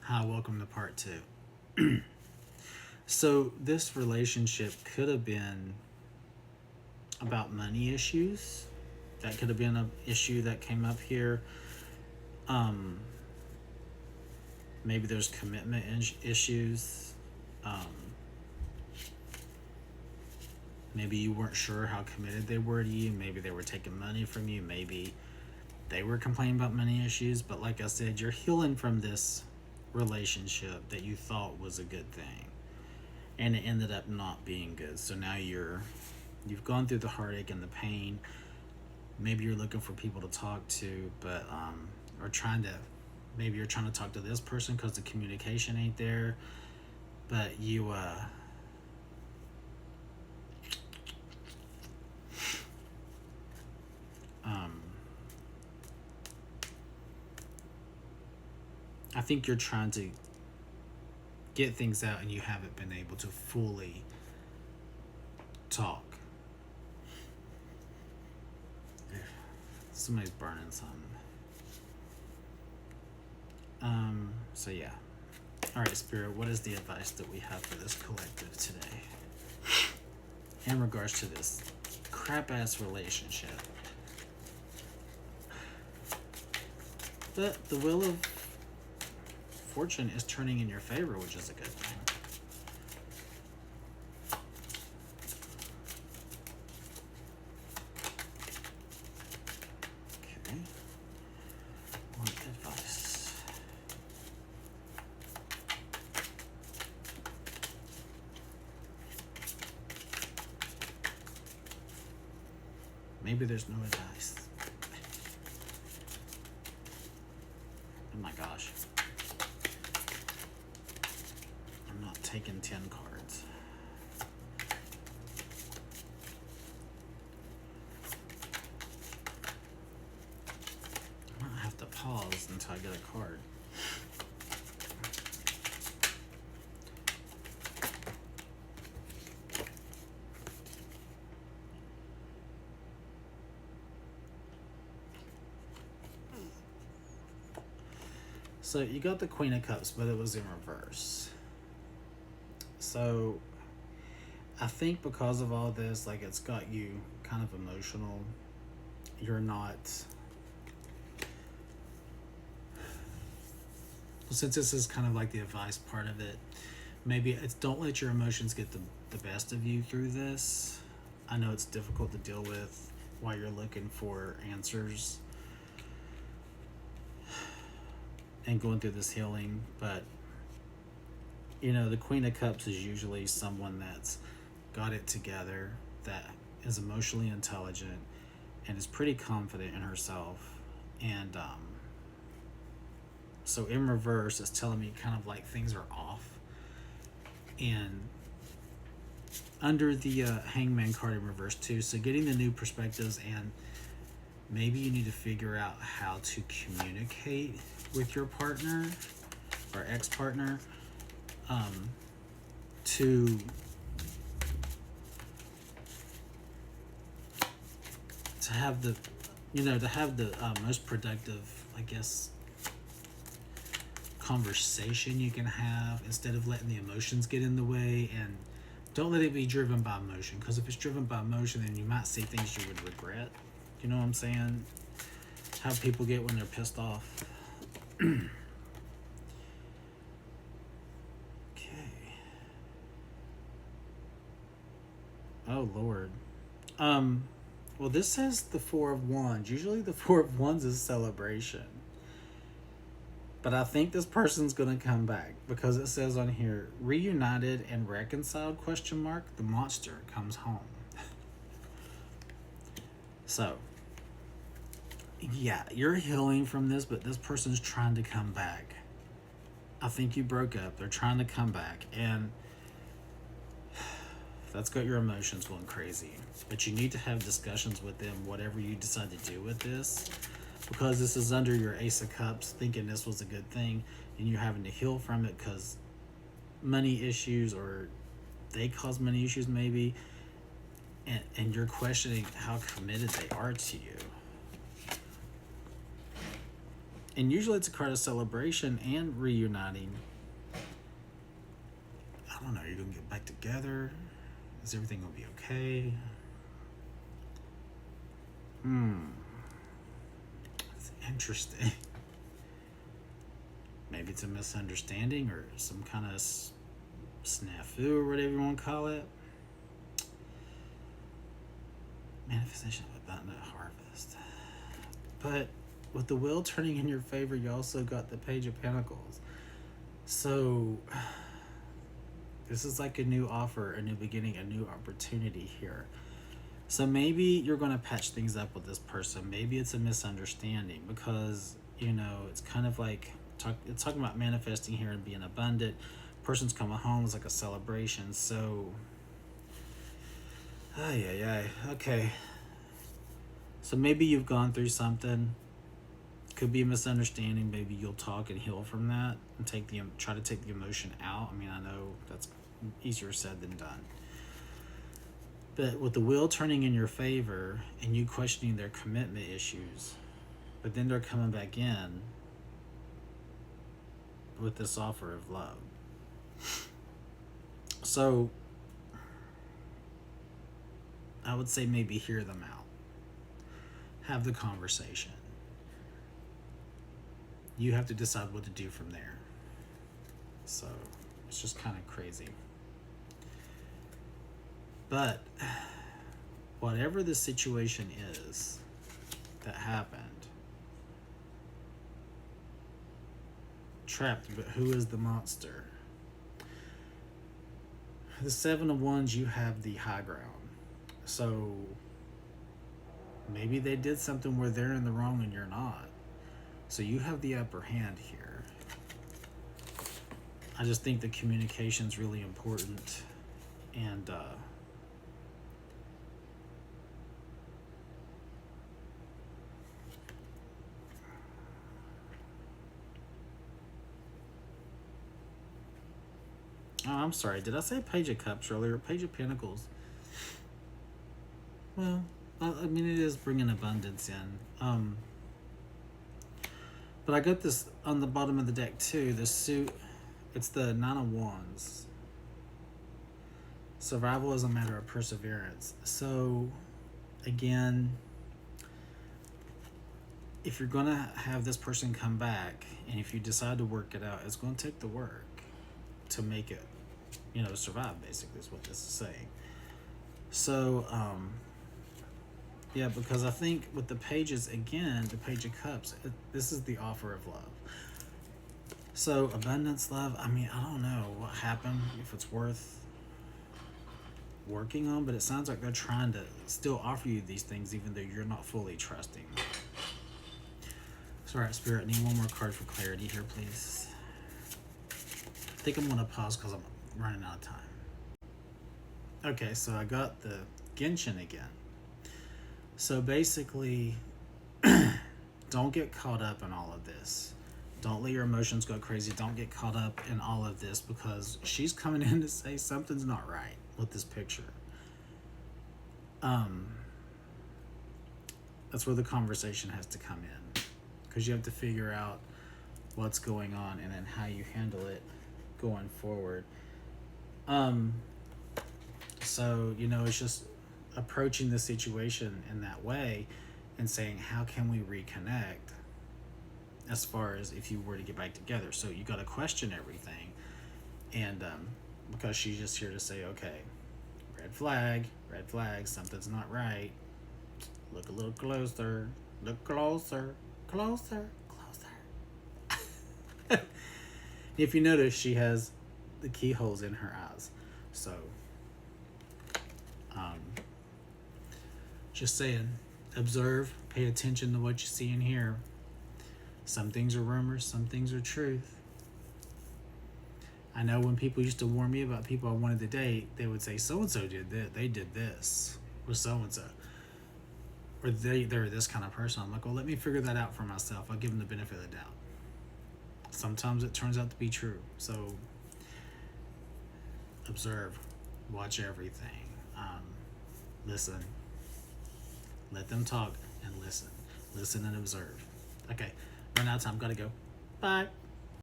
Hi, welcome to part two. So, this relationship could have been about money issues. That could have been an issue that came up here. Um, Maybe there's commitment issues. Um, Maybe you weren't sure how committed they were to you. Maybe they were taking money from you. Maybe they were complaining about money issues. But like I said, you're healing from this relationship that you thought was a good thing, and it ended up not being good. So now you've gone through the heartache and the pain. Maybe you're looking for people to talk to, but or trying to, maybe you're trying to talk to this person because the communication ain't there. But um, I think you're trying to get things out, and you haven't been able to fully talk. Somebody's burning something. So yeah. All right, Spirit. What is the advice that we have for this collective today in regards to this crap ass relationship? But the wheel of fortune is turning in your favor, which is a good thing. Okay. What advice? Maybe there's no advice. Oh my gosh. I'm not taking 10 cards. I might have to pause until I get a card. So you got the Queen of Cups, but it was in reverse. So I think because of all this, like, it's got you kind of emotional. You're not. Since this is kind of like the advice part of it, maybe it's don't let your emotions get the best of you through this. I know it's difficult to deal with while you're looking for answers and going through this healing, but the Queen of Cups is usually someone that's got it together, that is emotionally intelligent, and is pretty confident in herself. And so in reverse, it's telling me kind of like things are off. And under the Hangman card in reverse too, so getting the new perspectives, and maybe you need to figure out how to communicate with your partner or ex-partner, to have the most productive, I guess, conversation you can have, instead of letting the emotions get in the way. And don't let it be driven by emotion, because if it's driven by emotion, then you might see things you would regret. You know what I'm saying? How people get when they're pissed off. Okay. Oh Lord. Well, this says the Four of Wands. Usually the Four of Wands is celebration. But I think this person's going to come back, because it says on here, reunited and reconciled, the monster comes home. So, yeah, you're healing from this, but this person's trying to come back. I think you broke up. They're trying to come back, and that's got your emotions going crazy. But you need to have discussions with them, whatever you decide to do with this, because this is under your Ace of Cups, thinking this was a good thing, and you're having to heal from it because money issues, or they cause money issues maybe, and you're questioning how committed they are to you. And usually it's a card of celebration and reuniting. I don't know, you're gonna get back together. Is everything gonna be okay? It's interesting. Maybe it's a misunderstanding or some kind of snafu or whatever you want to call it. Manifestation of abundant harvest. But with the wheel turning in your favor, you also got the Page of Pentacles. So this is like a new offer, a new beginning, a new opportunity here. So maybe you're going to patch things up with this person. Maybe it's a misunderstanding because, you know, it's kind of like it's talking about manifesting here and being abundant. Person's coming home is like a celebration. So, okay. So maybe you've gone through something. Could be a misunderstanding. Maybe you'll talk and heal from that and try to take the emotion out. I mean, I know that's easier said than done. But with the wheel turning in your favor and you questioning their commitment issues, but then they're coming back in with this offer of love. So I would say maybe hear them out. Have the conversation. You have to decide what to do from there. So it's just kind of crazy. But whatever the situation is that happened, trapped, but who is the monster? The Seven of Wands, you have the high ground. So maybe they did something where they're in the wrong and you're not. So you have the upper hand here. I just think the communication's really important. And oh, I'm sorry. Did I say Page of Cups earlier? Page of Pentacles. Well, I mean, it is bringing abundance in. But I got this on the bottom of the deck too. The suit, it's the Nine of Wands. Survival is a matter of perseverance. So, again, if you're going to have this person come back, and if you decide to work it out, it's going to take the work to make it, you know, survive, basically, is what this is saying. So, yeah, because I think with the pages, again, the Page of Cups, this is the offer of love. So, abundance, love, I mean, I don't know what happened, if it's worth working on, but it sounds like they're trying to still offer you these things even though you're not fully trusting. So, alright, Spirit, I need one more card for clarity here, please. I think I'm going to pause because I'm running out of time. Okay, so I got the Genshin again. So basically, don't get caught up in all of this. Don't let your emotions go crazy. Don't get caught up in all of this because she's coming in to say something's not right with this picture. That's where the conversation has to come in because you have to figure out what's going on and then how you handle it going forward. So, you know, it's just approaching the situation in that way and saying, how can we reconnect as far as if you were to get back together? So you got to question everything. And because she's just here to say, okay, red flag, something's not right. Look a little closer, look closer. If you notice, she has the keyholes in her eyes. So, just saying, observe, pay attention to what you see and hear. Some things are rumors, some things are truth. I know when people used to warn me about people I wanted to date, they would say, so-and-so did that, they did this, or so-and-so. Or they're this kind of person. I'm like, well, let me figure that out for myself. I'll give them the benefit of the doubt. Sometimes it turns out to be true. So, observe, watch everything, listen. Let them talk and listen. Listen and observe. Okay, run out of time. Gotta go. Bye.